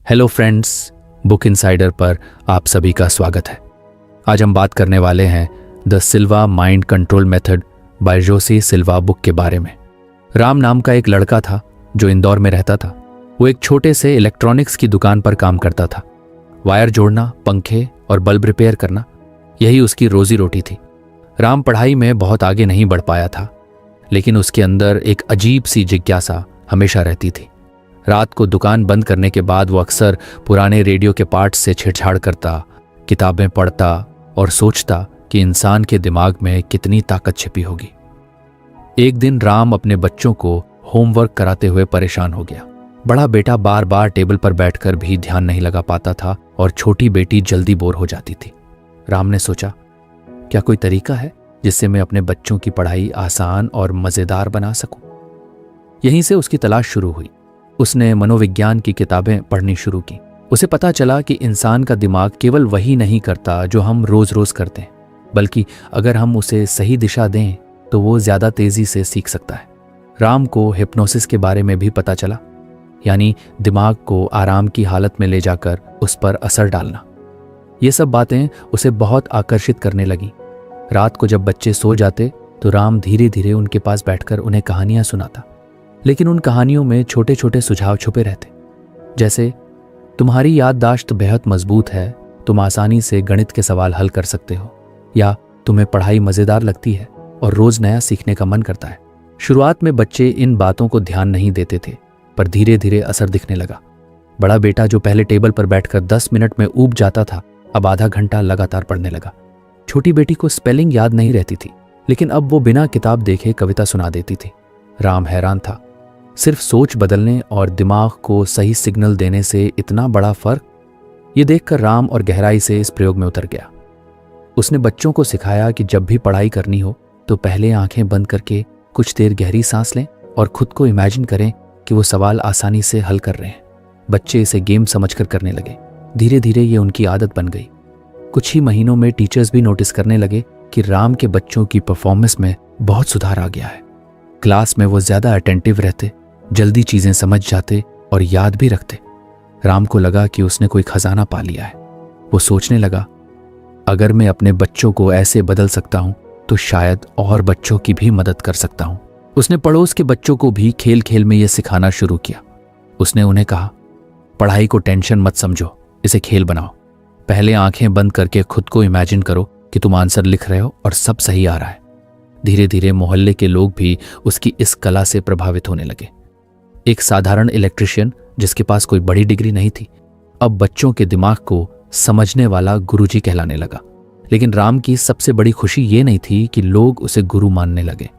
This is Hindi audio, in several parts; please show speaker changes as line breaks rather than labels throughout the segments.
हेलो फ्रेंड्स, बुक इनसाइडर पर आप सभी का स्वागत है। आज हम बात करने वाले हैं the Silva mind control method by Jose Silva book के बारे में। राम नाम का एक लड़का था जो इंदौर में रहता था। वो एक छोटे से इलेक्ट्रॉनिक्स की दुकान पर काम करता था। वायर जोड़ना, पंखे और बल्ब रिपेयर करना, यही उसकी रोजी रोटी थी। राम पढ़ाई में बहुत आगे नहीं बढ़ पाया था, लेकिन उसके अंदर एक अजीब सी जिज्ञासा हमेशा रहती थी। रात को दुकान बंद करने के बाद वो अक्सर पुराने रेडियो के पार्ट्स से छेड़छाड़ करता, किताबें पढ़ता और सोचता कि इंसान के दिमाग में कितनी ताकत छिपी होगी। एक दिन राम अपने बच्चों को होमवर्क कराते हुए परेशान हो गया। बड़ा बेटा बार बार टेबल पर बैठकर भी ध्यान नहीं लगा पाता था और छोटी बेटी जल्दी बोर हो जाती थी। राम ने सोचा, क्या कोई तरीका है जिससे मैं अपने बच्चों की पढ़ाई आसान और मज़ेदार बना सकूं? यहीं से उसकी तलाश शुरू हुई। उसने मनोविज्ञान की किताबें पढ़नी शुरू की। उसे पता चला कि इंसान का दिमाग केवल वही नहीं करता जो हम रोज रोज करते हैं, बल्कि अगर हम उसे सही दिशा दें तो वो ज्यादा तेजी से सीख सकता है। राम को हिप्नोसिस के बारे में भी पता चला, यानी दिमाग को आराम की हालत में ले जाकर उस पर असर डालना। ये सब बातें उसे बहुत आकर्षित करने लगी। रात को जब बच्चे सो जाते तो राम धीरे धीरे उनके पास बैठकर उन्हें कहानियां सुनाता, लेकिन उन कहानियों में छोटे छोटे सुझाव छुपे रहते, जैसे तुम्हारी याददाश्त बेहद मजबूत है, तुम आसानी से गणित के सवाल हल कर सकते हो, या तुम्हें पढ़ाई मज़ेदार लगती है और रोज नया सीखने का मन करता है। शुरुआत में बच्चे इन बातों को ध्यान नहीं देते थे, पर धीरे धीरे असर दिखने लगा। बड़ा बेटा जो पहले टेबल पर बैठकर 10 मिनट में ऊब जाता था, अब आधा घंटा लगातार पढ़ने लगा। छोटी बेटी को स्पेलिंग याद नहीं रहती थी, लेकिन अब वो बिना किताब देखे कविता सुना देती थी। राम हैरान था, सिर्फ सोच बदलने और दिमाग को सही सिग्नल देने से इतना बड़ा फर्क। ये देखकर राम और गहराई से इस प्रयोग में उतर गया। उसने बच्चों को सिखाया कि जब भी पढ़ाई करनी हो तो पहले आंखें बंद करके कुछ देर गहरी सांस लें और खुद को इमेजिन करें कि वो सवाल आसानी से हल कर रहे हैं। बच्चे इसे गेम समझकर करने लगे। धीरे धीरे ये उनकी आदत बन गई। कुछ ही महीनों में टीचर्स भी नोटिस करने लगे कि राम के बच्चों की परफॉर्मेंस में बहुत सुधार आ गया है। क्लास में वो ज्यादा अटेंटिव रहते, जल्दी चीजें समझ जाते और याद भी रखते। राम को लगा कि उसने कोई खजाना पा लिया है। वो सोचने लगा, अगर मैं अपने बच्चों को ऐसे बदल सकता हूं तो शायद और बच्चों की भी मदद कर सकता हूं। उसने पड़ोस के बच्चों को भी खेल खेल में यह सिखाना शुरू किया। उसने उन्हें कहा, पढ़ाई को टेंशन मत समझो, इसे खेल बनाओ। पहले आंखें बंद करके खुद को इमेजिन करो कि तुम आंसर लिख रहे हो और सब सही आ रहा है। धीरे धीरे मोहल्ले के लोग भी उसकी इस कला से प्रभावित होने लगे। एक साधारण इलेक्ट्रिशियन जिसके पास कोई बड़ी डिग्री नहीं थी, अब बच्चों के दिमाग को समझने वाला गुरुजी कहलाने लगा। लेकिन राम की सबसे बड़ी खुशी ये नहीं थी कि लोग उसे गुरु मानने लगे।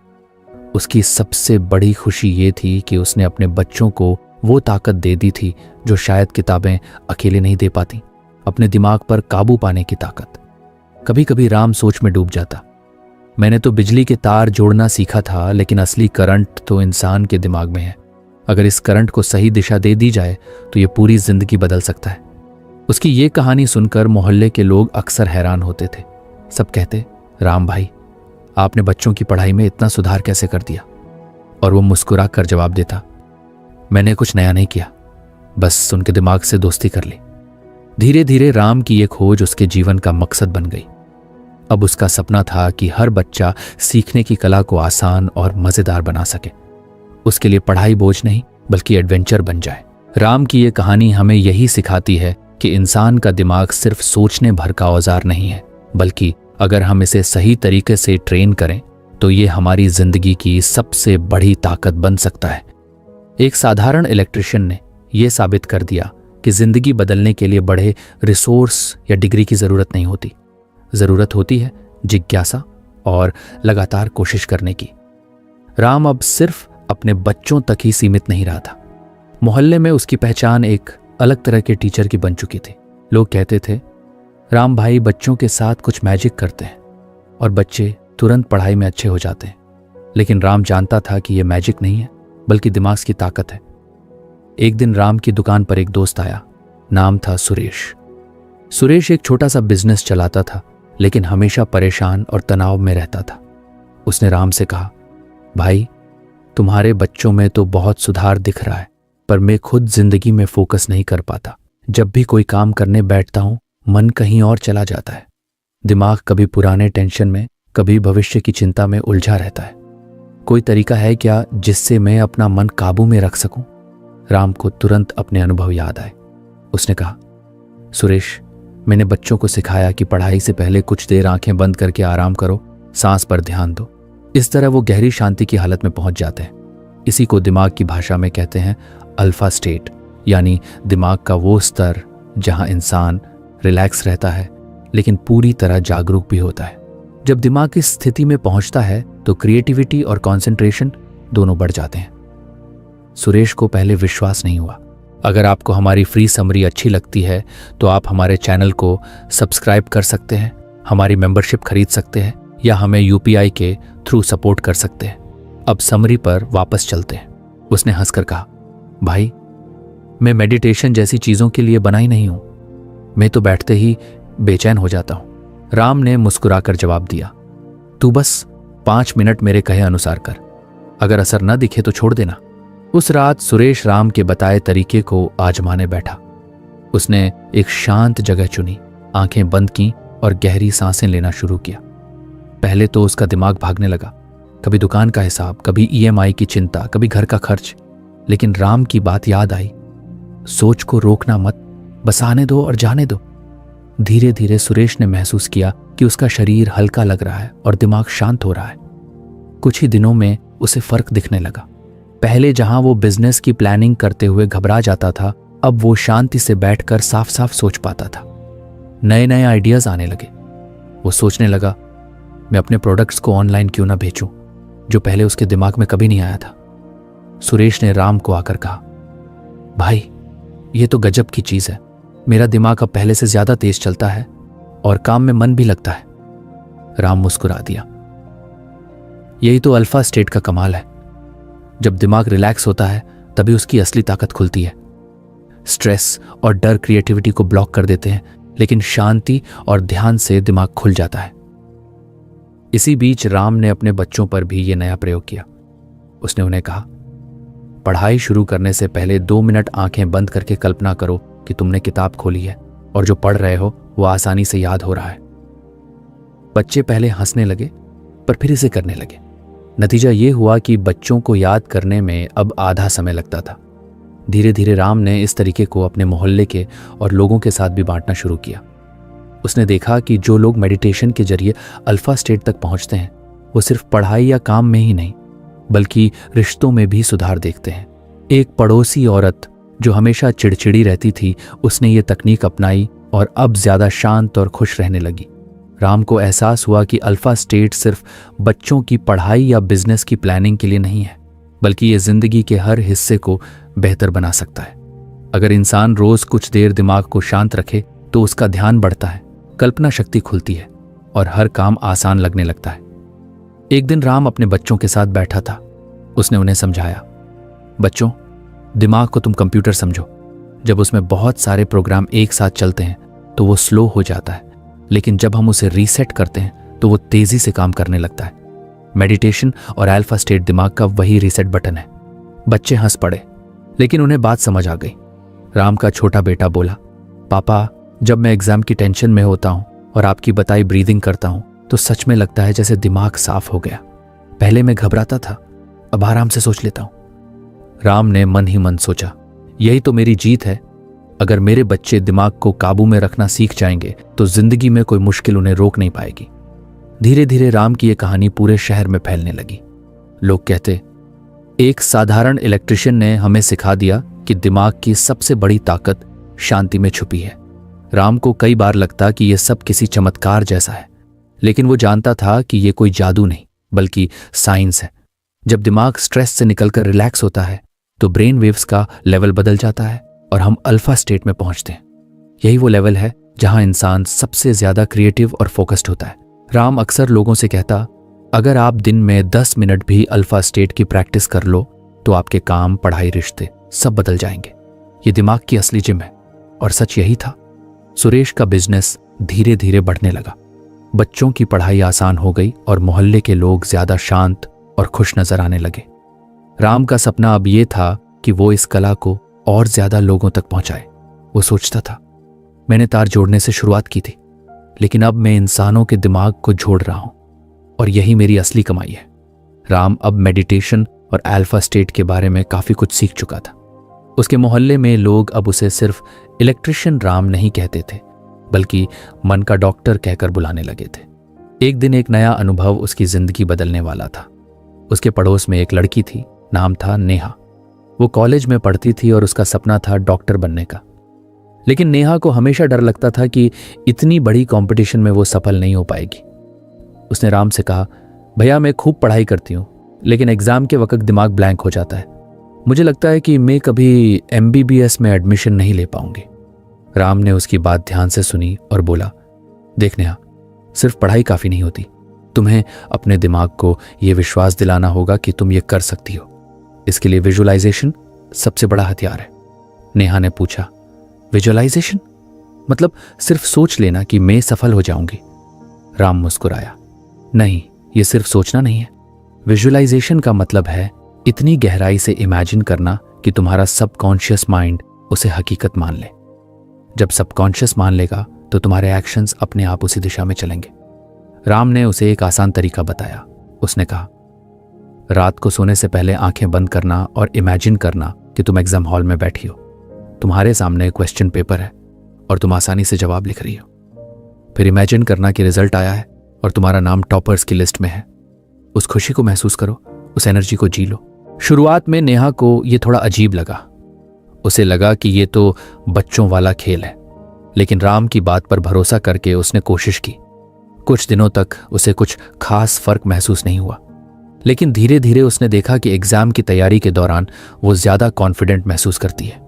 उसकी सबसे बड़ी खुशी ये थी कि उसने अपने बच्चों को वो ताकत दे दी थी जो शायद किताबें अकेले नहीं दे पाती, अपने दिमाग पर काबू पाने की ताकत। कभी कभी राम सोच में डूब जाता, मैंने तो बिजली के तार जोड़ना सीखा था, लेकिन असली करंट तो इंसान के दिमाग में है। अगर इस करंट को सही दिशा दे दी जाए तो ये पूरी जिंदगी बदल सकता है। उसकी ये कहानी सुनकर मोहल्ले के लोग अक्सर हैरान होते थे। सब कहते, राम भाई, आपने बच्चों की पढ़ाई में इतना सुधार कैसे कर दिया? और वो मुस्कुरा कर जवाब देता, मैंने कुछ नया नहीं किया, बस उनके दिमाग से दोस्ती कर ली। धीरे धीरे राम की ये खोज उसके जीवन का मकसद बन गई। अब उसका सपना था कि हर बच्चा सीखने की कला को आसान और मजेदार बना सके। उसके लिए पढ़ाई बोझ नहीं बल्कि एडवेंचर बन जाए। राम की ये कहानी हमें यही सिखाती है कि इंसान का दिमाग सिर्फ सोचने भर का औजार नहीं है, बल्कि अगर हम इसे सही तरीके से ट्रेन करें तो ये हमारी जिंदगी की सबसे बड़ी ताकत बन सकता है। एक साधारण इलेक्ट्रिशियन ने यह साबित कर दिया कि जिंदगी बदलने के लिए बड़े रिसोर्स या डिग्री की जरूरत नहीं होती। जरूरत होती है जिज्ञासा और लगातार कोशिश करने की। राम अब सिर्फ अपने बच्चों तक ही सीमित नहीं रहा था। मोहल्ले में उसकी पहचान एक अलग तरह के टीचर की बन चुकी थी। लोग कहते थे, राम भाई बच्चों के साथ कुछ मैजिक करते हैं और बच्चे तुरंत पढ़ाई में अच्छे हो जाते हैं। लेकिन राम जानता था कि यह मैजिक नहीं है, बल्कि दिमाग की ताकत है। एक दिन राम की दुकान पर एक दोस्त आया। नाम था सुरेश। सुरेश एक छोटा सा बिजनेस चलाता था, लेकिन हमेशा परेशान और तनाव में रहता था। उसने राम से कहा, भाई, तुम्हारे बच्चों में तो बहुत सुधार दिख रहा है, पर मैं खुद जिंदगी में फोकस नहीं कर पाता। जब भी कोई काम करने बैठता हूं, मन कहीं और चला जाता है। दिमाग कभी पुराने टेंशन में, कभी भविष्य की चिंता में उलझा रहता है। कोई तरीका है क्या जिससे मैं अपना मन काबू में रख सकूं? राम को तुरंत अपने अनुभव याद आए। उसने कहा, सुरेश, मैंने बच्चों को सिखाया कि पढ़ाई से पहले कुछ देर आंखें बंद करके आराम करो, सांस पर ध्यान दो। इस तरह वो गहरी शांति की हालत में पहुंच जाते हैं। इसी को दिमाग की भाषा में कहते हैं अल्फा स्टेट, यानी दिमाग का वो स्तर जहां इंसान रिलैक्स रहता है लेकिन पूरी तरह जागरूक भी होता है। जब दिमाग इस स्थिति में पहुंचता है तो क्रिएटिविटी और कंसंट्रेशन दोनों बढ़ जाते हैं। सुरेश को पहले विश्वास नहीं हुआ। अगर आपको हमारी फ्री समरी अच्छी लगती है तो आप हमारे चैनल को सब्सक्राइब कर सकते हैं, हमारी मेंबरशिप खरीद सकते हैं या हमें यूपीआई के थ्रू सपोर्ट कर सकते हैं। अब समरी पर वापस चलते हैं। उसने हंसकर कहा, भाई, मैं मेडिटेशन जैसी चीजों के लिए बना ही नहीं हूं। मैं तो बैठते ही बेचैन हो जाता हूं। राम ने मुस्कुराकर जवाब दिया, तू बस 5 मिनट मेरे कहे अनुसार कर। अगर असर न दिखे तो छोड़ देना। उस रात सुरेश राम के बताए तरीके को आजमाने बैठा। उसने एक शांत जगह चुनी, आंखें बंद की और गहरी सांसें लेना शुरू किया। पहले तो उसका दिमाग भागने लगा, कभी दुकान का हिसाब, कभी ईएमआई की चिंता, कभी घर का खर्च। लेकिन राम की बात याद आई, सोच को रोकना मत, बस आने दो और जाने दो। धीरे धीरे सुरेश ने महसूस किया कि उसका शरीर हल्का लग रहा है और दिमाग शांत हो रहा है। कुछ ही दिनों में उसे फर्क दिखने लगा। पहले जहां वो बिजनेस की प्लानिंग करते हुए घबरा जाता था, अब वो शांति से बैठकर साफ साफ सोच पाता था। नए नए आइडियाज आने लगे। वो सोचने लगा, मैं अपने प्रोडक्ट्स को ऑनलाइन क्यों ना बेचूं, जो पहले उसके दिमाग में कभी नहीं आया था। सुरेश ने राम को आकर कहा, भाई, ये तो गजब की चीज है। मेरा दिमाग अब पहले से ज्यादा तेज चलता है और काम में मन भी लगता है। राम मुस्कुरा दिया। यही तो अल्फा स्टेट का कमाल है। जब दिमाग रिलैक्स होता है तभी उसकी असली ताकत खुलती है। स्ट्रेस और डर क्रिएटिविटी को ब्लॉक कर देते हैं, लेकिन शांति और ध्यान से दिमाग खुल जाता है। इसी बीच राम ने अपने बच्चों पर भी ये नया प्रयोग किया। उसने उन्हें कहा, पढ़ाई शुरू करने से पहले 2 मिनट आंखें बंद करके कल्पना करो कि तुमने किताब खोली है और जो पढ़ रहे हो वो आसानी से याद हो रहा है। बच्चे पहले हंसने लगे, पर फिर इसे करने लगे। नतीजा ये हुआ कि बच्चों को याद करने में अब आधा समय लगता था। धीरे धीरे राम ने इस तरीके को अपने मोहल्ले के और लोगों के साथ भी बांटना शुरू किया। उसने देखा कि जो लोग मेडिटेशन के जरिए अल्फा स्टेट तक पहुंचते हैं, वो सिर्फ पढ़ाई या काम में ही नहीं, बल्कि रिश्तों में भी सुधार देखते हैं। एक पड़ोसी औरत जो हमेशा चिड़चिड़ी रहती थी, उसने ये तकनीक अपनाई और अब ज्यादा शांत और खुश रहने लगी। राम को एहसास हुआ कि अल्फा स्टेट सिर्फ बच्चों की पढ़ाई या बिजनेस की प्लानिंग के लिए नहीं है, बल्कि ये जिंदगी के हर हिस्से को बेहतर बना सकता है। अगर इंसान रोज कुछ देर दिमाग को शांत रखे तो उसका ध्यान बढ़ता है, कल्पना शक्ति खुलती है और हर काम आसान लगने लगता है। एक दिन राम अपने बच्चों के साथ बैठा था। उसने उन्हें समझाया, बच्चों, दिमाग को तुम कंप्यूटर समझो। जब उसमें बहुत सारे प्रोग्राम एक साथ चलते हैं तो वो स्लो हो जाता है, लेकिन जब हम उसे रीसेट करते हैं तो वो तेजी से काम करने लगता है। मेडिटेशन और अल्फा स्टेट दिमाग का वही रीसेट बटन है। बच्चे हंस पड़े, लेकिन उन्हें बात समझ आ गई। राम का छोटा बेटा बोला, पापा, जब मैं एग्जाम की टेंशन में होता हूं और आपकी बताई ब्रीदिंग करता हूं तो सच में लगता है जैसे दिमाग साफ हो गया। पहले मैं घबराता था, अब आराम से सोच लेता हूं। राम ने मन ही मन सोचा, यही तो मेरी जीत है। अगर मेरे बच्चे दिमाग को काबू में रखना सीख जाएंगे तो जिंदगी में कोई मुश्किल उन्हें रोक नहीं पाएगी। धीरे धीरे राम की यह कहानी पूरे शहर में फैलने लगी। लोग कहते, एक साधारण इलेक्ट्रिशियन ने हमें सिखा दिया कि दिमाग की सबसे बड़ी ताकत शांति में छुपी है। राम को कई बार लगता कि यह सब किसी चमत्कार जैसा है, लेकिन वो जानता था कि यह कोई जादू नहीं बल्कि साइंस है। जब दिमाग स्ट्रेस से निकलकर रिलैक्स होता है तो ब्रेन वेव्स का लेवल बदल जाता है और हम अल्फा स्टेट में पहुंचते हैं। यही वो लेवल है जहां इंसान सबसे ज्यादा क्रिएटिव और फोकस्ड होता है। राम अक्सर लोगों से कहता, अगर आप दिन में 10 मिनट भी अल्फा स्टेट की प्रैक्टिस कर लो तो आपके काम, पढ़ाई, रिश्ते सब बदल जाएंगे। ये दिमाग की असली जिम है। और सच यही था। सुरेश का बिजनेस धीरे धीरे बढ़ने लगा। बच्चों की पढ़ाई आसान हो गई और मोहल्ले के लोग ज्यादा शांत और खुश नजर आने लगे। राम का सपना अब यह था कि वो इस कला को और ज्यादा लोगों तक पहुंचाए। वो सोचता था। मैंने तार जोड़ने से शुरुआत की थी, लेकिन अब मैं इंसानों के दिमाग को जोड़ रहा हूं और यही मेरी असली कमाई है। राम अब मेडिटेशन और अल्फा स्टेट के बारे में काफी कुछ सीख चुका था। उसके मोहल्ले में लोग अब उसे सिर्फ इलेक्ट्रिशियन राम नहीं कहते थे, बल्कि मन का डॉक्टर कहकर बुलाने लगे थे। एक दिन एक नया अनुभव उसकी जिंदगी बदलने वाला था। उसके पड़ोस में एक लड़की थी, नाम था नेहा। वो कॉलेज में पढ़ती थी और उसका सपना था डॉक्टर बनने का। लेकिन नेहा को हमेशा डर लगता था कि इतनी बड़ी कंपटीशन में वो सफल नहीं हो पाएगी। उसने राम से कहा, भैया मैं खूब पढ़ाई करती हूँ, लेकिन एग्जाम के वक्त दिमाग ब्लैंक हो जाता है। मुझे लगता है कि मैं कभी MBBS में एडमिशन नहीं ले पाऊंगी। राम ने उसकी बात ध्यान से सुनी और बोला, देख नेहा, सिर्फ पढ़ाई काफी नहीं होती। तुम्हें अपने दिमाग को यह विश्वास दिलाना होगा कि तुम ये कर सकती हो। इसके लिए विजुअलाइजेशन सबसे बड़ा हथियार है। नेहा ने पूछा, विजुअलाइजेशन मतलब सिर्फ सोच लेना कि मैं सफल हो जाऊंगी? राम मुस्कुराया, नहीं, ये सिर्फ सोचना नहीं है। विजुअलाइजेशन का मतलब है इतनी गहराई से इमेजिन करना कि तुम्हारा सबकॉन्शियस माइंड उसे हकीकत मान ले। जब सबकॉन्शियस मान लेगा तो तुम्हारे एक्शंस अपने आप उसी दिशा में चलेंगे। राम ने उसे एक आसान तरीका बताया। उसने कहा, रात को सोने से पहले आंखें बंद करना और इमेजिन करना कि तुम एग्जाम हॉल में बैठी हो। तुम्हारे सामने क्वेश्चन पेपर है और तुम आसानी से जवाब लिख रही हो। फिर इमेजिन करना कि रिजल्ट आया है और तुम्हारा नाम टॉपर्स की लिस्ट में है। उस खुशी को महसूस करो, उस एनर्जी को जी लो। शुरुआत में नेहा को यह थोड़ा अजीब लगा। उसे लगा कि ये तो बच्चों वाला खेल है, लेकिन राम की बात पर भरोसा करके उसने कोशिश की। कुछ दिनों तक उसे कुछ खास फर्क महसूस नहीं हुआ, लेकिन धीरे धीरे उसने देखा कि एग्जाम की तैयारी के दौरान वो ज्यादा कॉन्फिडेंट महसूस करती है।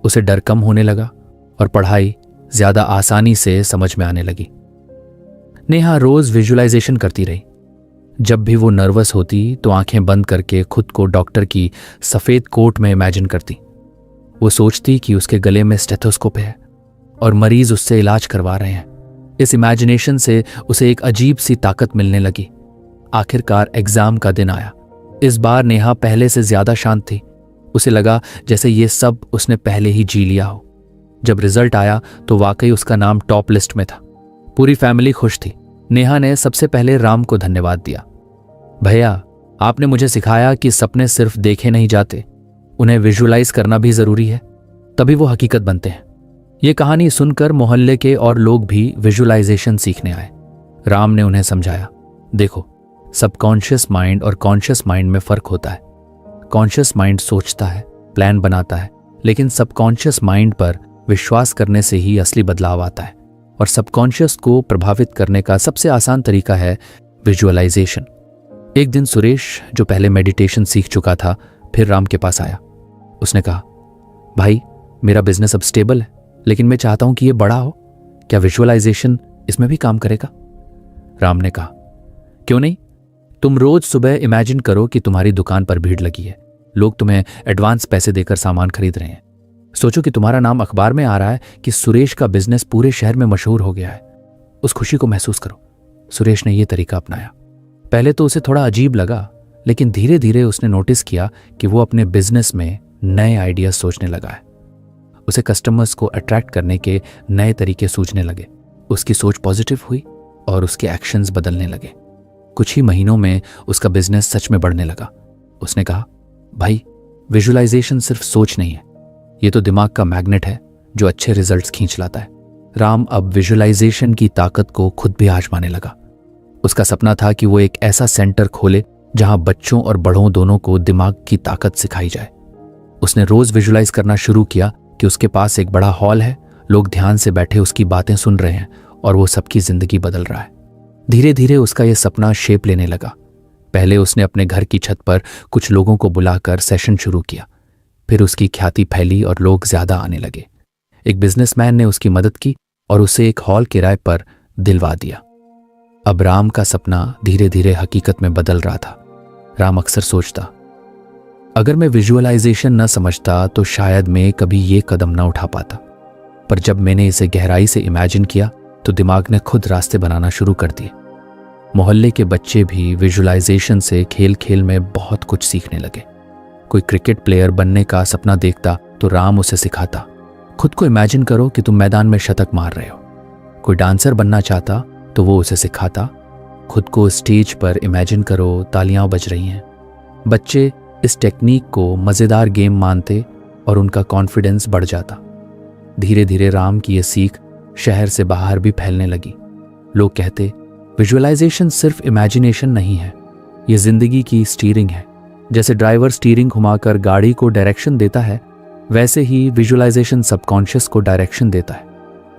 उसे डर कम होने लगा और पढ़ाई ज्यादा आसानी से समझ में आने लगी। नेहा रोज विजुअलाइजेशन करती रही। जब भी वो नर्वस होती तो आंखें बंद करके खुद को डॉक्टर की सफेद कोट में इमेजिन करती। वो सोचती कि उसके गले में स्टेथोस्कोप है और मरीज उससे इलाज करवा रहे हैं। इस इमेजिनेशन से उसे एक अजीब सी ताकत मिलने लगी। आखिरकार एग्जाम का दिन आया। इस बार नेहा पहले से ज्यादा शांत थी। उसे लगा जैसे ये सब उसने पहले ही जी लिया हो। जब रिजल्ट आया तो वाकई उसका नाम टॉप लिस्ट में था। पूरी फैमिली खुश थी। नेहा ने सबसे पहले राम को धन्यवाद दिया। भैया, आपने मुझे सिखाया कि सपने सिर्फ देखे नहीं जाते, उन्हें विजुअलाइज करना भी जरूरी है, तभी वो हकीकत बनते हैं। ये कहानी सुनकर मोहल्ले के और लोग भी विजुअलाइजेशन सीखने आए। राम ने उन्हें समझाया, देखो, सबकॉन्शियस माइंड और कॉन्शियस माइंड में फर्क होता है। कॉन्शियस माइंड सोचता है, प्लान बनाता है, लेकिन सबकॉन्शियस माइंड पर विश्वास करने से ही असली बदलाव आता है। और सबकॉन्शियस को प्रभावित करने का सबसे आसान तरीका है विजुअलाइजेशन। एक दिन सुरेश, जो पहले मेडिटेशन सीख चुका था, फिर राम के पास आया। उसने कहा, भाई, मेरा बिजनेस अब स्टेबल है, लेकिन मैं चाहता हूं कि यह बड़ा हो। क्या विजुअलाइजेशन इसमें भी काम करेगा? राम ने कहा, क्यों नहीं। तुम रोज सुबह इमेजिन करो कि तुम्हारी दुकान पर भीड़ लगी है, लोग तुम्हें एडवांस पैसे देकर सामान खरीद रहे हैं। सोचो कि तुम्हारा नाम अखबार में आ रहा है कि सुरेश का बिजनेस पूरे शहर में मशहूर हो गया है। उस खुशी को महसूस करो। सुरेश ने यह तरीका अपनाया। पहले तो उसे थोड़ा अजीब लगा, लेकिन धीरे धीरे उसने नोटिस किया कि वो अपने बिजनेस में नए आइडियाज सोचने लगा है। उसे कस्टमर्स को अट्रैक्ट करने के नए तरीके सूझने लगे। उसकी सोच पॉजिटिव हुई और उसके एक्शंस बदलने लगे। कुछ ही महीनों में उसका बिजनेस सच में बढ़ने लगा। उसने कहा, भाई, विजुअलाइजेशन सिर्फ सोच नहीं है, ये तो दिमाग का मैग्नेट है जो अच्छे रिजल्ट्स खींच लाता है। राम अब विजुअलाइजेशन की ताकत को खुद भी आजमाने लगा। उसका सपना था कि वो एक ऐसा सेंटर खोले जहां बच्चों और बड़ों दोनों को दिमाग की ताकत सिखाई जाए। उसने रोज विजुअलाइज करना शुरू किया कि उसके पास एक बड़ा हॉल है, लोग ध्यान से बैठे उसकी बातें सुन रहे हैं और वो सबकी जिंदगी बदल रहा है। धीरे धीरे उसका यह सपना शेप लेने लगा। पहले उसने अपने घर की छत पर कुछ लोगों को बुलाकर सेशन शुरू किया। फिर उसकी ख्याति फैली और लोग ज्यादा आने लगे। एक बिजनेसमैन ने उसकी मदद की और उसे एक हॉल किराए पर दिलवा दिया। अब राम का सपना धीरे धीरे हकीकत में बदल रहा था। राम अक्सर सोचता, अगर मैं विजुअलाइजेशन न समझता तो शायद मैं कभी ये कदम न उठा पाता। पर जब मैंने इसे गहराई से इमेजिन किया तो दिमाग ने खुद रास्ते बनाना शुरू कर दिए। मोहल्ले के बच्चे भी विजुअलाइजेशन से खेल खेल में बहुत कुछ सीखने लगे। कोई क्रिकेट प्लेयर बनने का सपना देखता तो राम उसे सिखाता। खुद को इमेजिन करो कि तुम मैदान में शतक मार रहे हो। कोई डांसर बनना चाहता तो वो उसे सिखाता। खुद को स्टेज पर इमेजिन करो, तालियां बज रही हैं। बच्चे इस टेक्निक को मज़ेदार गेम मानते और उनका कॉन्फिडेंस बढ़ जाता। धीरे धीरे राम की ये सीख शहर से बाहर भी फैलने लगी। लोग कहते, विजुअलाइजेशन सिर्फ इमेजिनेशन नहीं है, ये जिंदगी की स्टीयरिंग है। जैसे ड्राइवर स्टीयरिंग घुमाकर गाड़ी को डायरेक्शन देता है, वैसे ही विजुअलाइजेशन सबकॉन्शियस को डायरेक्शन देता है।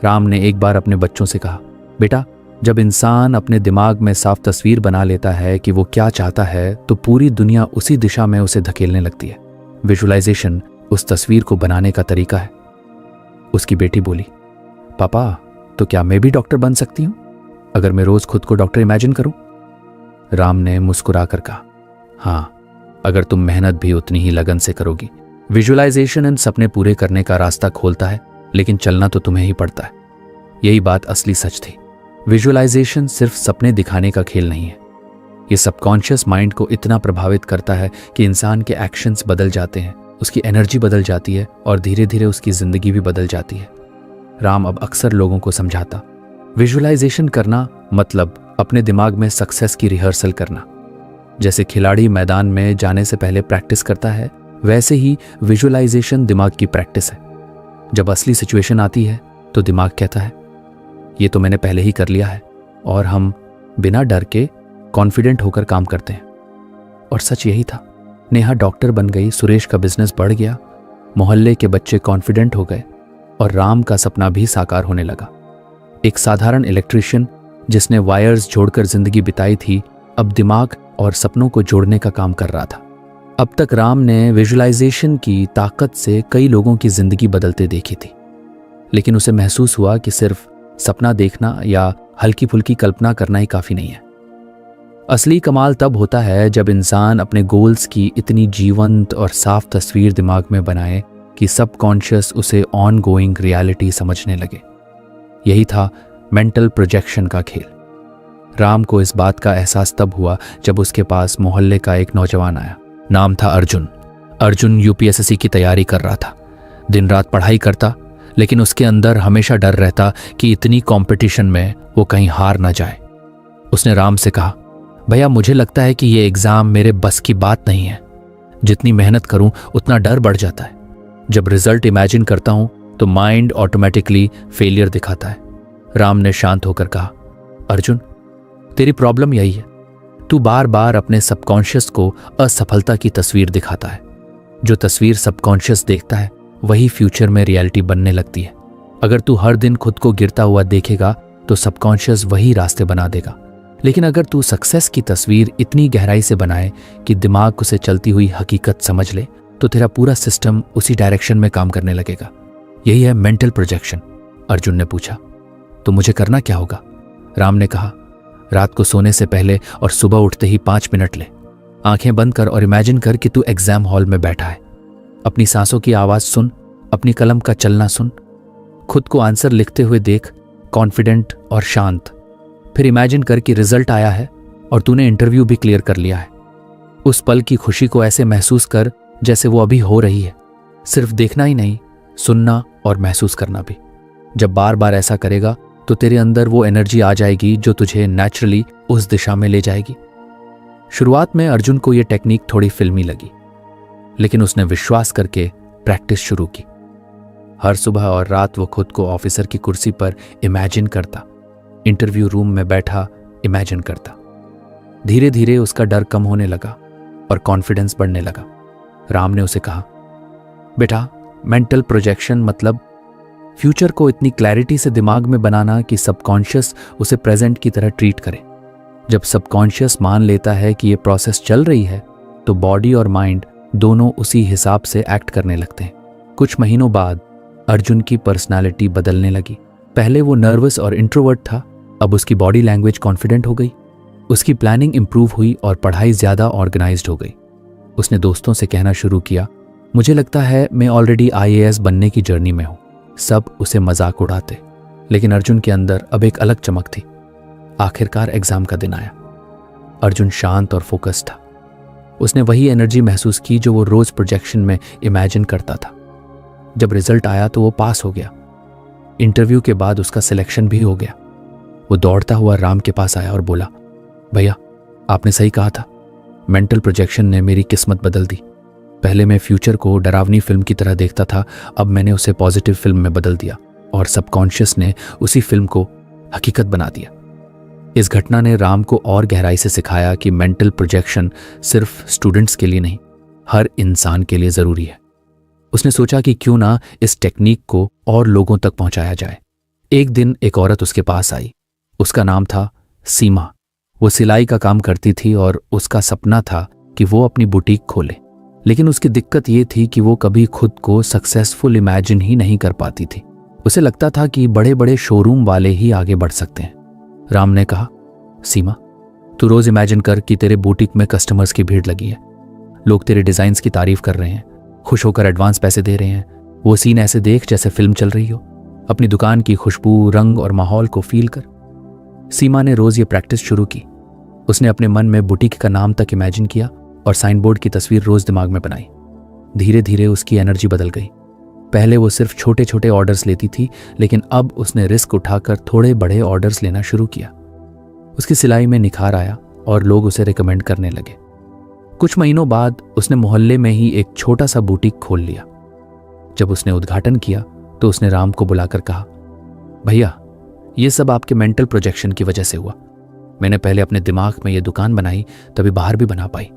राम ने एक बार अपने बच्चों से कहा, बेटा, जब इंसान अपने दिमाग में साफ तस्वीर बना लेता है कि वो क्या चाहता है, तो पूरी दुनिया उसी दिशा में उसे धकेलने लगती है। विजुअलाइजेशन उस तस्वीर को बनाने का तरीका है। उसकी बेटी बोली, पापा, तो क्या मैं भी डॉक्टर बन सकती हूं अगर मैं रोज खुद को डॉक्टर इमेजिन करूं? राम ने मुस्कुराकर कहा, हाँ, अगर तुम मेहनत भी उतनी ही लगन से करोगी। विजुअलाइजेशन इन सपने पूरे करने का रास्ता खोलता है, लेकिन चलना तो तुम्हें ही पड़ता है। यही बात असली सच थी। विजुअलाइजेशन सिर्फ सपने दिखाने का खेल नहीं है, ये सबकॉन्शियस माइंड को इतना प्रभावित करता है कि इंसान के एक्शंस बदल जाते हैं, उसकी एनर्जी बदल जाती है और धीरे धीरे उसकी जिंदगी भी बदल जाती है। राम अब अक्सर लोगों को समझाता, विजुअलाइजेशन करना मतलब अपने दिमाग में सक्सेस की रिहर्सल करना। जैसे खिलाड़ी मैदान में जाने से पहले प्रैक्टिस करता है, वैसे ही विजुअलाइजेशन दिमाग की प्रैक्टिस है। जब असली सिचुएशन आती है तो दिमाग कहता है, ये तो मैंने पहले ही कर लिया है, और हम बिना डर के कॉन्फिडेंट होकर काम करते हैं। और सच यही था। नेहा डॉक्टर बन गई, सुरेश का बिजनेस बढ़ गया, मोहल्ले के बच्चे कॉन्फिडेंट हो गए और राम का सपना भी साकार होने लगा। एक साधारण इलेक्ट्रिशियन जिसने वायर्स जोड़कर जिंदगी बिताई थी, अब दिमाग और सपनों को जोड़ने का काम कर रहा था। अब तक राम ने विजुअलाइजेशन की ताकत से कई लोगों की जिंदगी बदलते देखी थी, लेकिन उसे महसूस हुआ कि सिर्फ सपना देखना या हल्की फुल्की कल्पना करना ही काफी नहीं है। असली कमाल तब होता है जब इंसान अपने गोल्स की इतनी जीवंत और साफ तस्वीर दिमाग में बनाए कि सबकॉन्शियस उसे ऑन गोइंग रियलिटी समझने लगे। यही था मेंटल प्रोजेक्शन का खेल। राम को इस बात का एहसास तब हुआ जब उसके पास मोहल्ले का एक नौजवान आया। नाम था अर्जुन। अर्जुन यूपीएससी की तैयारी कर रहा था। दिन रात पढ़ाई करता, लेकिन उसके अंदर हमेशा डर रहता कि इतनी कंपटीशन में वो कहीं हार ना जाए। उसने राम से कहा, भैया, मुझे लगता है कि ये एग्जाम मेरे बस की बात नहीं है। जितनी मेहनत करूं उतना डर बढ़ जाता है। जब रिजल्ट इमेजिन करता हूं तो माइंड ऑटोमेटिकली फेलियर दिखाता है। राम ने शांत होकर कहा, अर्जुन, तेरी प्रॉब्लम यही है। तू बार बार अपने सबकॉन्शियस को असफलता की तस्वीर दिखाता है। जो तस्वीर सबकॉन्शियस देखता है वही फ्यूचर में रियलिटी बनने लगती है। अगर तू हर दिन खुद को गिरता हुआ देखेगा तो सबकॉन्शियस वही रास्ते बना देगा। लेकिन अगर तू सक्सेस की तस्वीर इतनी गहराई से बनाए कि दिमाग उसे चलती हुई हकीकत समझ ले, तो तेरा पूरा सिस्टम उसी डायरेक्शन में काम करने लगेगा। यही है मेंटल प्रोजेक्शन। अर्जुन ने पूछा, तो मुझे करना क्या होगा? राम ने कहा, रात को सोने से पहले और सुबह उठते ही 5 मिनट ले। आंखें बंद कर और इमेजिन कर कि तू एग्जाम हॉल में बैठा है। अपनी सांसों की आवाज सुन, अपनी कलम का चलना सुन, खुद को आंसर लिखते हुए देख, कॉन्फिडेंट और शांत। फिर इमेजिन कर कि रिजल्ट आया है और तूने इंटरव्यू भी क्लियर कर लिया है। उस पल की खुशी को ऐसे महसूस कर जैसे वो अभी हो रही है। सिर्फ देखना ही नहीं, सुनना और महसूस करना भी। जब बार बार ऐसा करेगा तो तेरे अंदर वो एनर्जी आ जाएगी जो तुझे नेचुरली उस दिशा में ले जाएगी। शुरुआत में अर्जुन को यह टेक्निक थोड़ी फिल्मी लगी, लेकिन उसने विश्वास करके प्रैक्टिस शुरू की। हर सुबह और रात वो खुद को ऑफिसर की कुर्सी पर इमेजिन करता, इंटरव्यू रूम में बैठा इमेजिन करता। धीरे धीरे उसका डर कम होने लगा और कॉन्फिडेंस बढ़ने लगा। राम ने उसे कहा, बेटा, मेंटल प्रोजेक्शन मतलब फ्यूचर को इतनी क्लैरिटी से दिमाग में बनाना कि सबकॉन्शियस उसे प्रेजेंट की तरह ट्रीट करे। जब सबकॉन्शियस मान लेता है कि ये प्रोसेस चल रही है, तो बॉडी और माइंड दोनों उसी हिसाब से एक्ट करने लगते हैं। कुछ महीनों बाद अर्जुन की पर्सनालिटी बदलने लगी। पहले वो नर्वस और इंट्रोवर्ट था, अब उसकी बॉडी लैंग्वेज कॉन्फिडेंट हो गई। उसकी प्लानिंग इंप्रूव हुई और पढ़ाई ज्यादा ऑर्गेनाइज्ड हो गई। उसने दोस्तों से कहना शुरू किया, मुझे लगता है मैं ऑलरेडी IAS बनने की जर्नी में हूं। सब उसे मजाक उड़ाते, लेकिन अर्जुन के अंदर अब एक अलग चमक थी। आखिरकार एग्जाम का दिन आया। अर्जुन शांत और फोकस था। उसने वही एनर्जी महसूस की जो वो रोज प्रोजेक्शन में इमेजिन करता था। जब रिजल्ट आया तो वो पास हो गया। इंटरव्यू के बाद उसका सिलेक्शन भी हो गया। वो दौड़ता हुआ राम के पास आया और बोला, भैया आपने सही कहा था, मेंटल प्रोजेक्शन ने मेरी किस्मत बदल दी। पहले मैं फ्यूचर को डरावनी फिल्म की तरह देखता था, अब मैंने उसे पॉजिटिव फिल्म में बदल दिया और सबकॉन्शियस ने उसी फिल्म को हकीकत बना दिया। इस घटना ने राम को और गहराई से सिखाया कि मेंटल प्रोजेक्शन सिर्फ स्टूडेंट्स के लिए नहीं, हर इंसान के लिए जरूरी है। उसने सोचा कि क्यों ना इस टेक्निक को और लोगों तक पहुंचाया जाए। एक दिन एक औरत उसके पास आई। उसका नाम था सीमा। वो सिलाई का काम करती थी और उसका सपना था कि वो अपनी बुटीक खोले, लेकिन उसकी दिक्कत ये थी कि वो कभी खुद को सक्सेसफुल इमेजिन ही नहीं कर पाती थी। उसे लगता था कि बड़े बड़े शोरूम वाले ही आगे बढ़ सकते हैं। राम ने कहा, सीमा तू रोज इमेजिन कर कि तेरे बुटीक में कस्टमर्स की भीड़ लगी है, लोग तेरे डिजाइन्स की तारीफ कर रहे हैं, खुश होकर एडवांस पैसे दे रहे हैं। वो सीन ऐसे देख जैसे फिल्म चल रही हो। अपनी दुकान की खुशबू, रंग और माहौल को फील कर। सीमा ने रोज ये प्रैक्टिस शुरू की। उसने अपने मन में बुटीक का नाम तक इमेजिन किया और साइन बोर्ड की तस्वीर रोज दिमाग में बनाई। धीरे धीरे उसकी एनर्जी बदल गई। पहले वो सिर्फ छोटे छोटे ऑर्डर्स लेती थी, लेकिन अब उसने रिस्क उठाकर थोड़े बड़े ऑर्डर्स लेना शुरू किया। उसकी सिलाई में निखार आया और लोग उसे रिकमेंड करने लगे। कुछ महीनों बाद उसने मोहल्ले में ही एक छोटा सा बुटीक खोल लिया। जब उसने उद्घाटन किया तो उसने राम को बुलाकर कहा, भैया ये सब आपके मेंटल प्रोजेक्शन की वजह से हुआ। मैंने पहले अपने दिमाग में ये दुकान बनाई, तभी बाहर भी बना पाई।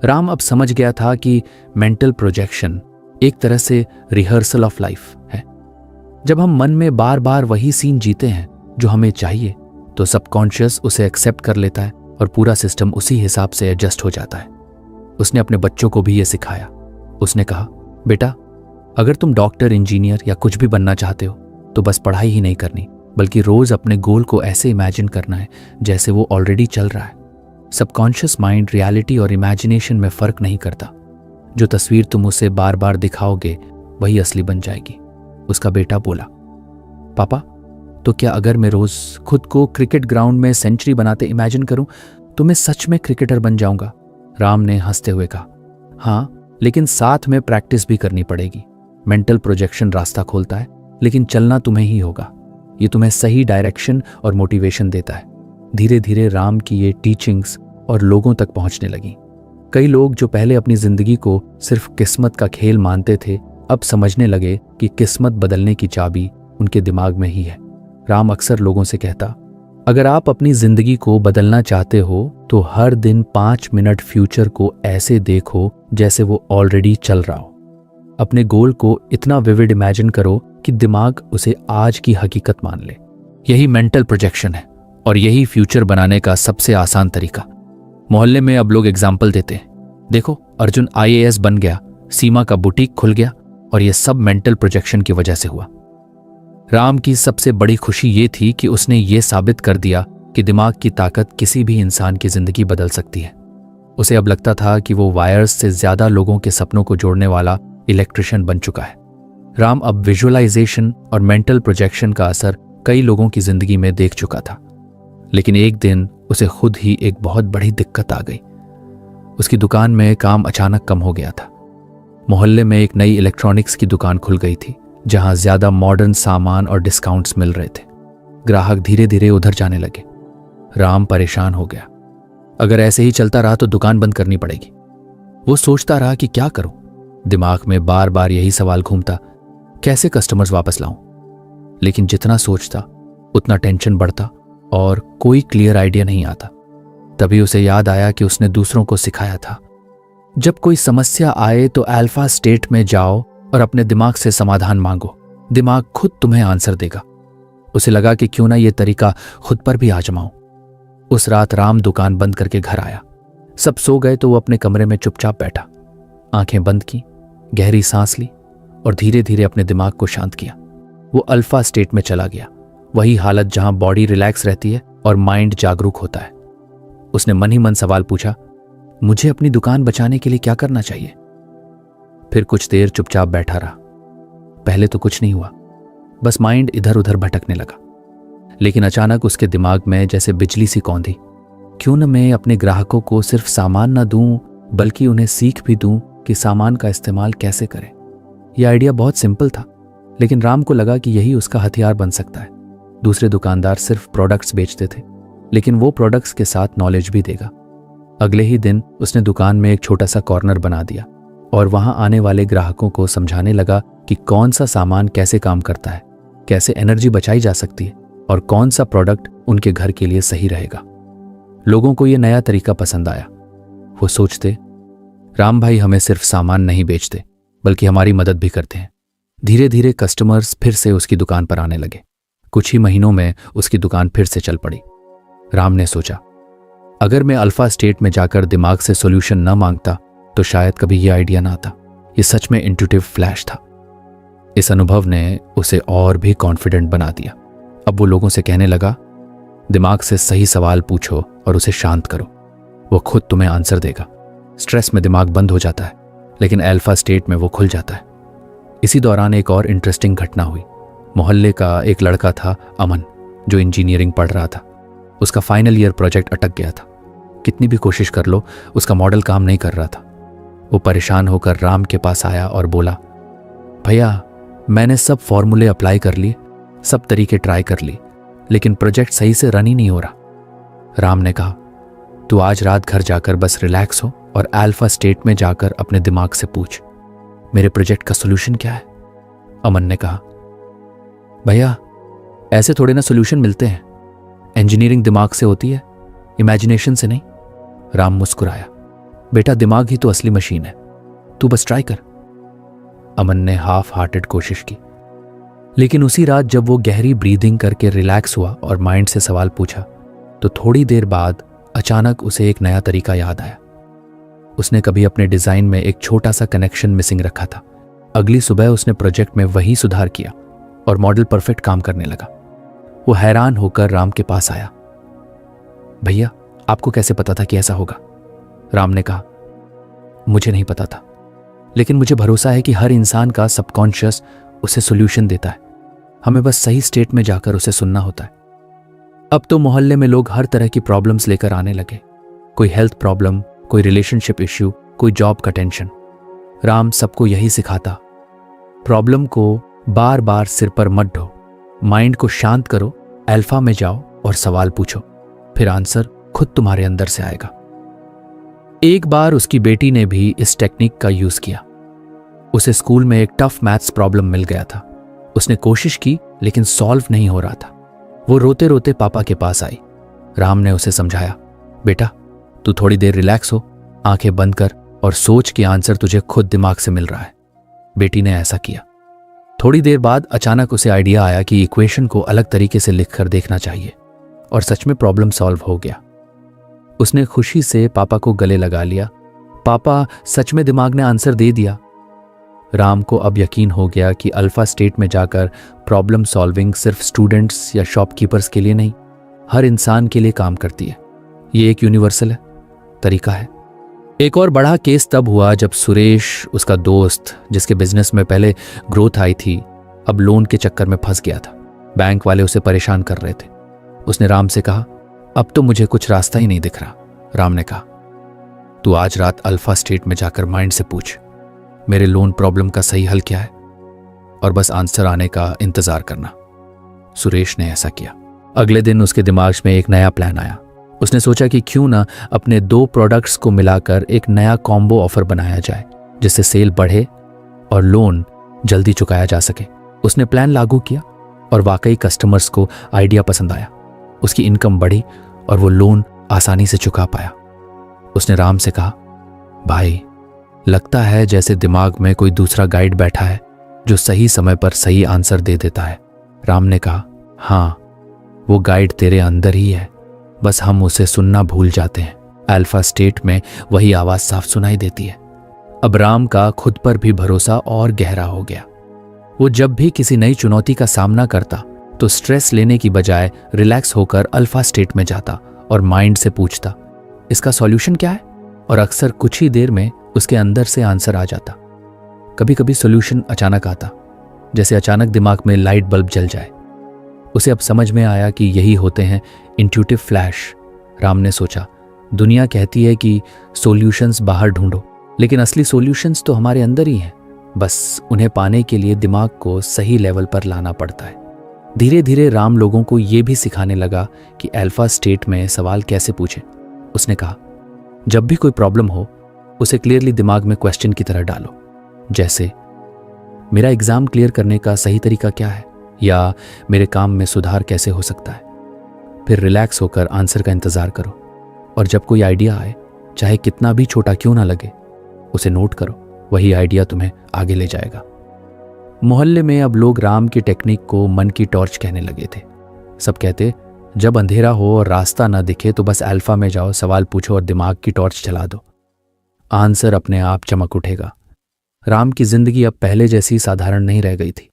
राम अब समझ गया था कि मेंटल प्रोजेक्शन एक तरह से रिहर्सल ऑफ लाइफ है। जब हम मन में बार बार वही सीन जीते हैं जो हमें चाहिए, तो सबकॉन्शियस उसे एक्सेप्ट कर लेता है और पूरा सिस्टम उसी हिसाब से एडजस्ट हो जाता है। उसने अपने बच्चों को भी ये सिखाया। उसने कहा, बेटा अगर तुम डॉक्टर, इंजीनियर या कुछ भी बनना चाहते हो तो बस पढ़ाई ही नहीं करनी, बल्कि रोज अपने गोल को ऐसे इमेजिन करना है जैसे वो ऑलरेडी चल रहा है। सबकॉन्शियस माइंड रियलिटी और इमेजिनेशन में फर्क नहीं करता। जो तस्वीर तुम उसे बार बार दिखाओगे वही असली बन जाएगी। उसका बेटा बोला, पापा तो क्या अगर मैं रोज खुद को क्रिकेट ग्राउंड में सेंचुरी बनाते इमेजिन करूं तो मैं सच में क्रिकेटर बन जाऊंगा? राम ने हंसते हुए कहा, हाँ, लेकिन साथ में प्रैक्टिस भी करनी पड़ेगी। मेंटल प्रोजेक्शन रास्ता खोलता है, लेकिन चलना तुम्हें ही होगा। ये तुम्हें सही डायरेक्शन और मोटिवेशन देता है। धीरे धीरे राम की ये टीचिंग्स और लोगों तक पहुंचने लगी। कई लोग जो पहले अपनी जिंदगी को सिर्फ किस्मत का खेल मानते थे, अब समझने लगे कि किस्मत बदलने की चाबी उनके दिमाग में ही है। राम अक्सर लोगों से कहता, अगर आप अपनी जिंदगी को बदलना चाहते हो तो हर दिन 5 मिनट फ्यूचर को ऐसे देखो जैसे वो ऑलरेडी चल रहा हो। अपने गोल को इतना विविड इमेजिन करो कि दिमाग उसे आज की हकीकत मान ले। यही मेंटल प्रोजेक्शन है और यही फ्यूचर बनाने का सबसे आसान तरीका। मोहल्ले में अब लोग एग्जाम्पल देते हैं, देखो अर्जुन IAS बन गया, सीमा का बुटीक खुल गया, और यह सब मेंटल प्रोजेक्शन की वजह से हुआ। राम की सबसे बड़ी खुशी ये थी कि उसने ये साबित कर दिया कि दिमाग की ताकत किसी भी इंसान की जिंदगी बदल सकती है। उसे अब लगता था कि वो वायर्स से ज्यादा लोगों के सपनों को जोड़ने वाला इलेक्ट्रिशियन बन चुका है। राम अब विजुअलाइजेशन और मेंटल प्रोजेक्शन का असर कई लोगों की जिंदगी में देख चुका था। लेकिन एक दिन उसे खुद ही एक बहुत बड़ी दिक्कत आ गई। उसकी दुकान में काम अचानक कम हो गया था। मोहल्ले में एक नई इलेक्ट्रॉनिक्स की दुकान खुल गई थी, जहां ज्यादा मॉडर्न सामान और डिस्काउंट्स मिल रहे थे। ग्राहक धीरे धीरे उधर जाने लगे। राम परेशान हो गया। अगर ऐसे ही चलता रहा तो दुकान बंद करनी पड़ेगी। वो सोचता रहा कि क्या करूं। दिमाग में बार बार यही सवाल घूमता, कैसे कस्टमर्स वापस लाऊं? लेकिन जितना सोचता उतना टेंशन बढ़ता और कोई क्लियर आइडिया नहीं आता। तभी उसे याद आया कि उसने दूसरों को सिखाया था, जब कोई समस्या आए तो अल्फा स्टेट में जाओ और अपने दिमाग से समाधान मांगो। दिमाग खुद तुम्हें आंसर देगा। उसे लगा कि क्यों ना यह तरीका खुद पर भी आजमाऊं। उस रात राम दुकान बंद करके घर आया। सब सो गए तो वो अपने कमरे में चुपचाप बैठा। आंखें बंद की, गहरी सांस ली और धीरे धीरे अपने दिमाग को शांत किया। वो अल्फा स्टेट में चला गया, वही हालत जहां बॉडी रिलैक्स रहती है और माइंड जागरूक होता है। उसने मन ही मन सवाल पूछा, मुझे अपनी दुकान बचाने के लिए क्या करना चाहिए? फिर कुछ देर चुपचाप बैठा रहा। पहले तो कुछ नहीं हुआ, बस माइंड इधर उधर भटकने लगा। लेकिन अचानक उसके दिमाग में जैसे बिजली सी कौंधी, क्यों न मैं अपने ग्राहकों को सिर्फ सामान ना दूं, बल्कि उन्हें सीख भी दूं कि सामान का इस्तेमाल कैसे करें। यह आइडिया बहुत सिंपल था, लेकिन राम को लगा कि यही उसका हथियार बन सकता है। दूसरे दुकानदार सिर्फ प्रोडक्ट्स बेचते थे, लेकिन वो प्रोडक्ट्स के साथ नॉलेज भी देगा। अगले ही दिन उसने दुकान में एक छोटा सा कॉर्नर बना दिया और वहां आने वाले ग्राहकों को समझाने लगा कि कौन सा सामान कैसे काम करता है, कैसे एनर्जी बचाई जा सकती है और कौन सा प्रोडक्ट उनके घर के लिए सही रहेगा। लोगों को यह नया तरीका पसंद आया। वो सोचते, राम भाई हमें सिर्फ सामान नहीं बेचते बल्कि हमारी मदद भी करते हैं। धीरे धीरे कस्टमर्स फिर से उसकी दुकान पर आने लगे। कुछ ही महीनों में उसकी दुकान फिर से चल पड़ी। राम ने सोचा, अगर मैं अल्फा स्टेट में जाकर दिमाग से सॉल्यूशन न मांगता तो शायद कभी यह आइडिया ना आता। यह सच में इंट्यूटिव फ्लैश था। इस अनुभव ने उसे और भी कॉन्फिडेंट बना दिया। अब वो लोगों से कहने लगा, दिमाग से सही सवाल पूछो और उसे शांत करो, वो खुद तुम्हें आंसर देगा। स्ट्रेस में दिमाग बंद हो जाता है, लेकिन अल्फा स्टेट में वो खुल जाता है। इसी दौरान एक और इंटरेस्टिंग घटना हुई। मोहल्ले का एक लड़का था अमन, जो इंजीनियरिंग पढ़ रहा था। उसका फाइनल ईयर प्रोजेक्ट अटक गया था। कितनी भी कोशिश कर लो, उसका मॉडल काम नहीं कर रहा था। वो परेशान होकर राम के पास आया और बोला, भैया मैंने सब फॉर्मूले अप्लाई कर लिए, सब तरीके ट्राई कर लिए, लेकिन प्रोजेक्ट सही से रन ही नहीं हो रहा। राम ने कहा, तू आज रात घर जाकर बस रिलैक्स हो और अल्फा स्टेट में जाकर अपने दिमाग से पूछ, मेरे प्रोजेक्ट का सोल्यूशन क्या है। अमन ने कहा, भैया ऐसे थोड़े ना सोल्यूशन मिलते हैं, इंजीनियरिंग दिमाग से होती है, इमेजिनेशन से नहीं। राम मुस्कुराया, बेटा दिमाग ही तो असली मशीन है, तू बस ट्राई कर। अमन ने हाफ हार्टेड कोशिश की, लेकिन उसी रात जब वो गहरी ब्रीदिंग करके रिलैक्स हुआ और माइंड से सवाल पूछा, तो थोड़ी देर बाद अचानक उसे एक नया तरीका याद आया। उसने कभी अपने डिजाइन में एक छोटा सा कनेक्शन मिसिंग रखा था। अगली सुबह उसने प्रोजेक्ट में वही सुधार किया और मॉडल परफेक्ट काम करने लगा। वो हैरान होकर राम के पास आया। भैया आपको कैसे पता था कि ऐसा होगा? राम ने कहा, मुझे नहीं पता था, लेकिन मुझे भरोसा है कि हर इंसान का सबकॉन्शियस उसे सॉल्यूशन देता है। हमें बस सही स्टेट में जाकर उसे सुनना होता है। अब तो मोहल्ले में लोग हर तरह की प्रॉब्लम्स लेकर आने लगे। कोई हेल्थ प्रॉब्लम, कोई रिलेशनशिप इश्यू, कोई जॉब का टेंशन। राम सबको यही सिखाता, प्रॉब्लम को बार बार सिर पर मत ढो, माइंड को शांत करो, अल्फा में जाओ और सवाल पूछो, फिर आंसर खुद तुम्हारे अंदर से आएगा। एक बार उसकी बेटी ने भी इस टेक्निक का यूज किया। उसे स्कूल में एक टफ मैथ्स प्रॉब्लम मिल गया था। उसने कोशिश की लेकिन सॉल्व नहीं हो रहा था। वो रोते रोते पापा के पास आई। राम ने उसे समझाया, बेटा तू थोड़ी देर रिलैक्स हो, आंखें बंद कर और सोच कि आंसर तुझे खुद दिमाग से मिल रहा है। बेटी ने ऐसा किया। थोड़ी देर बाद अचानक उसे आइडिया आया कि इक्वेशन को अलग तरीके से लिखकर देखना चाहिए, और सच में प्रॉब्लम सॉल्व हो गया। उसने खुशी से पापा को गले लगा लिया। पापा, सच में दिमाग ने आंसर दे दिया। राम को अब यकीन हो गया कि अल्फा स्टेट में जाकर प्रॉब्लम सॉल्विंग सिर्फ स्टूडेंट्स या शॉपकीपर्स के लिए नहीं, हर इंसान के लिए काम करती है। ये एक यूनिवर्सल है, तरीका है। एक और बड़ा केस तब हुआ जब सुरेश, उसका दोस्त जिसके बिजनेस में पहले ग्रोथ आई थी, अब लोन के चक्कर में फंस गया था। बैंक वाले उसे परेशान कर रहे थे। उसने राम से कहा, अब तो मुझे कुछ रास्ता ही नहीं दिख रहा। राम ने कहा, तू आज रात अल्फा स्टेट में जाकर माइंड से पूछ, मेरे लोन प्रॉब्लम का सही हल क्या है, और बस आंसर आने का इंतजार करना। सुरेश ने ऐसा किया। अगले दिन उसके दिमाग में एक नया प्लान आया। उसने सोचा कि क्यों ना अपने 2 प्रोडक्ट्स को मिलाकर एक नया कॉम्बो ऑफर बनाया जाए, जिससे सेल बढ़े और लोन जल्दी चुकाया जा सके। उसने प्लान लागू किया और वाकई कस्टमर्स को आइडिया पसंद आया। उसकी इनकम बढ़ी और वो लोन आसानी से चुका पाया। उसने राम से कहा, भाई लगता है जैसे दिमाग में कोई दूसरा गाइड बैठा है जो सही समय पर सही आंसर दे देता है। राम ने कहा, हाँ, वो गाइड तेरे अंदर ही है, बस हम उसे सुनना भूल जाते हैं। अल्फा स्टेट में वही आवाज साफ सुनाई देती है। अब राम का खुद पर भी भरोसा और गहरा हो गया। वो जब भी किसी नई चुनौती का सामना करता तो स्ट्रेस लेने की बजाय रिलैक्स होकर अल्फा स्टेट में जाता और माइंड से पूछता, इसका सॉल्यूशन क्या है, और अक्सर कुछ ही देर में उसके अंदर से आंसर आ जाता। कभी कभी सॉल्यूशन अचानक आता, जैसे अचानक दिमाग में लाइट बल्ब जल जाए। उसे अब समझ में आया कि यही होते हैं इंट्यूटिव फ्लैश। राम ने सोचा, दुनिया कहती है कि सॉल्यूशंस बाहर ढूंढो, लेकिन असली सॉल्यूशंस तो हमारे अंदर ही हैं। बस उन्हें पाने के लिए दिमाग को सही लेवल पर लाना पड़ता है। धीरे धीरे राम लोगों को ये भी सिखाने लगा कि अल्फा स्टेट में सवाल कैसे पूछें। उसने कहा, जब भी कोई प्रॉब्लम हो उसे क्लियरली दिमाग में क्वेश्चन की तरह डालो, जैसे मेरा एग्जाम क्लियर करने का सही तरीका क्या है, या मेरे काम में सुधार कैसे हो सकता है। फिर रिलैक्स होकर आंसर का इंतजार करो, और जब कोई आइडिया आए, चाहे कितना भी छोटा क्यों ना लगे, उसे नोट करो। वही आइडिया तुम्हें आगे ले जाएगा। मोहल्ले में अब लोग राम की टेक्निक को मन की टॉर्च कहने लगे थे। सब कहते, जब अंधेरा हो और रास्ता ना दिखे तो बस अल्फा में जाओ, सवाल पूछो और दिमाग की टॉर्च जला दो, आंसर अपने आप चमक उठेगा। राम की जिंदगी अब पहले जैसी साधारण नहीं रह गई थी।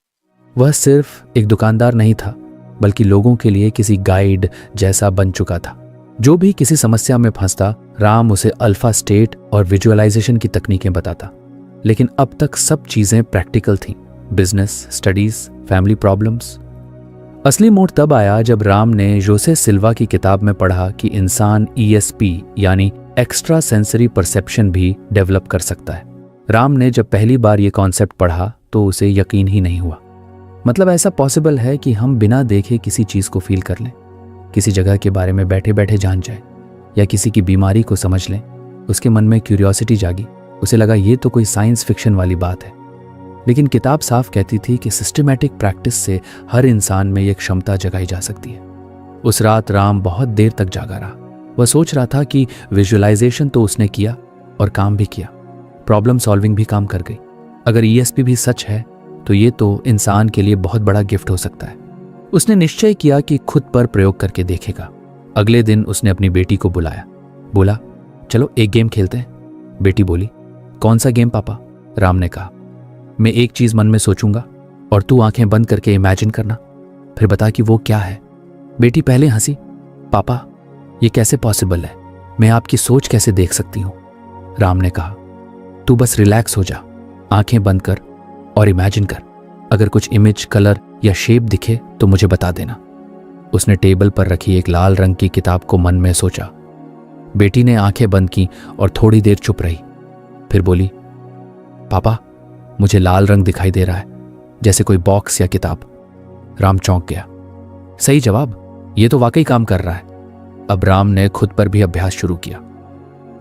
वह सिर्फ एक दुकानदार नहीं था, बल्कि लोगों के लिए किसी गाइड जैसा बन चुका था। जो भी किसी समस्या में फंसता, राम उसे अल्फा स्टेट और विजुअलाइजेशन की तकनीकें बताता। लेकिन अब तक सब चीजें प्रैक्टिकल थीं, बिजनेस, स्टडीज, फैमिली प्रॉब्लम्स। असली मोड़ तब आया जब राम ने जोसे सिल्वा की किताब में पढ़ा कि इंसान ESP यानी एक्स्ट्रा सेंसरी परसेप्शन भी डेवलप कर सकता है। राम ने जब पहली बार ये कॉन्सेप्ट पढ़ा तो उसे यकीन ही नहीं हुआ। मतलब ऐसा पॉसिबल है कि हम बिना देखे किसी चीज को फील कर लें, किसी जगह के बारे में बैठे बैठे जान जाए, या किसी की बीमारी को समझ लें। उसके मन में क्यूरियोसिटी जागी। उसे लगा ये तो कोई साइंस फिक्शन वाली बात है। लेकिन किताब साफ कहती थी कि सिस्टमैटिक प्रैक्टिस से हर इंसान में ये क्षमता जगाई जा सकती है। उस रात राम बहुत देर तक जागा रहा। वह सोच रहा था कि विजुअलाइजेशन तो उसने किया और काम भी किया, प्रॉब्लम सॉल्विंग भी काम कर गई। अगर ESP भी सच है तो ये तो इंसान के लिए बहुत बड़ा गिफ्ट हो सकता है। उसने निश्चय किया कि खुद पर प्रयोग करके देखेगा। अगले दिन उसने अपनी बेटी को बुलाया। बोला, चलो एक गेम खेलते हैं। बेटी बोली, कौन सा गेम पापा? राम ने कहा, मैं एक चीज मन में सोचूंगा और तू आंखें बंद करके इमेजिन करना, फिर बता कि वो क्या है। बेटी पहले हंसी, पापा ये कैसे पॉसिबल है, मैं आपकी सोच कैसे देख सकती हूं? राम ने कहा, तू बस रिलैक्स हो जा, आंखें बंद कर और इमेजिन कर। अगर कुछ इमेज, कलर या शेप दिखे तो मुझे बता देना। उसने टेबल पर रखी एक लाल रंग की किताब को मन में सोचा। बेटी ने आंखें बंद की और थोड़ी देर चुप रही। फिर बोली, पापा मुझे लाल रंग दिखाई दे रहा है, जैसे कोई बॉक्स या किताब। राम चौंक गया। सही जवाब, ये तो वाकई काम कर रहा है। अब राम ने खुद पर भी अभ्यास शुरू किया।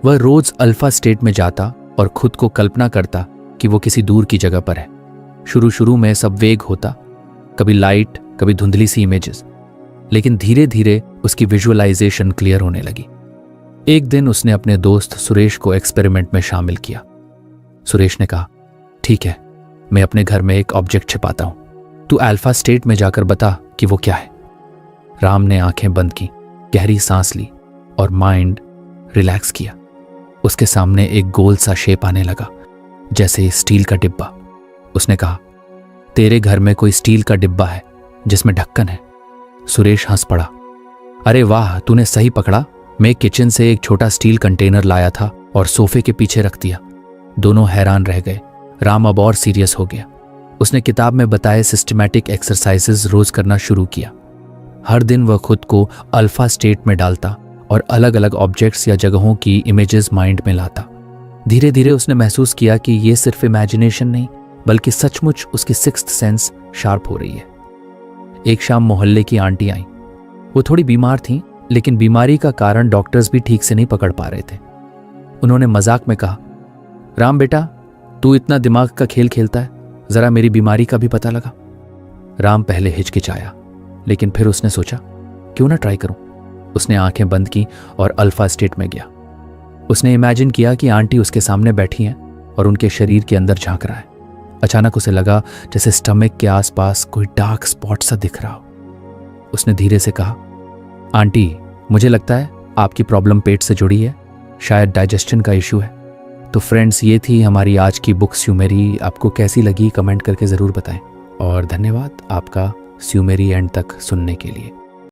वह रोज अल्फा स्टेट में जाता और खुद को कल्पना करता कि वो किसी दूर की जगह पर है। शुरू में सब वेग होता, कभी लाइट, कभी धुंधली सी इमेजेस, लेकिन धीरे धीरे उसकी विजुअलाइजेशन क्लियर होने लगी। एक दिन उसने अपने दोस्त सुरेश को एक्सपेरिमेंट में शामिल किया। सुरेश ने कहा, ठीक है, मैं अपने घर में एक ऑब्जेक्ट छिपाता हूं, तू अल्फा स्टेट में जाकर बता कि वो क्या है। राम ने आंखें बंद की, गहरी सांस ली और माइंड रिलैक्स किया। उसके सामने एक गोल सा शेप आने लगा, जैसे स्टील का डिब्बा। उसने कहा, तेरे घर में कोई स्टील का डिब्बा है जिसमें ढक्कन है। सुरेश हंस पड़ा, अरे वाह, तूने सही पकड़ा। मैं किचन से एक छोटा स्टील कंटेनर लाया था और सोफे के पीछे रख दिया। दोनों हैरान रह गए। राम अब और सीरियस हो गया। उसने किताब में बताए सिस्टमैटिक एक्सरसाइजेस रोज करना शुरू किया। हर दिन वह खुद को अल्फा स्टेट में डालता और अलग अलग ऑब्जेक्ट्स या जगहों की इमेजेस माइंड में लाता। धीरे धीरे उसने महसूस किया कि ये सिर्फ इमेजिनेशन नहीं, बल्कि सचमुच उसकी सिक्स्थ सेंस शार्प हो रही है। एक शाम मोहल्ले की आंटी आई। वो थोड़ी बीमार थीं, लेकिन बीमारी का कारण डॉक्टर्स भी ठीक से नहीं पकड़ पा रहे थे। उन्होंने मजाक में कहा, राम बेटा, तू इतना दिमाग का खेल खेलता है, जरा मेरी बीमारी का भी पता लगा। राम पहले हिचकिचाया, लेकिन फिर उसने सोचा, क्यों ना ट्राई करूं। उसने आंखें बंद की और अल्फा स्टेट में गया। उसने इमेजिन किया कि आंटी उसके सामने बैठी हैं और उनके शरीर के अंदर झांक रहा है। अचानक उसे लगा जैसे स्टमक के आसपास कोई डार्क स्पॉट सा दिख रहा हो। उसने धीरे से कहा, आंटी, मुझे लगता है आपकी प्रॉब्लम पेट से जुड़ी है, शायद डाइजेशन का इश्यू है। तो फ्रेंड्स, ये थी हमारी आज की बुक स्यूमेरी। आपको कैसी लगी कमेंट करके ज़रूर बताएं, और धन्यवाद आपका स्यूमेरी एंड तक सुनने के लिए।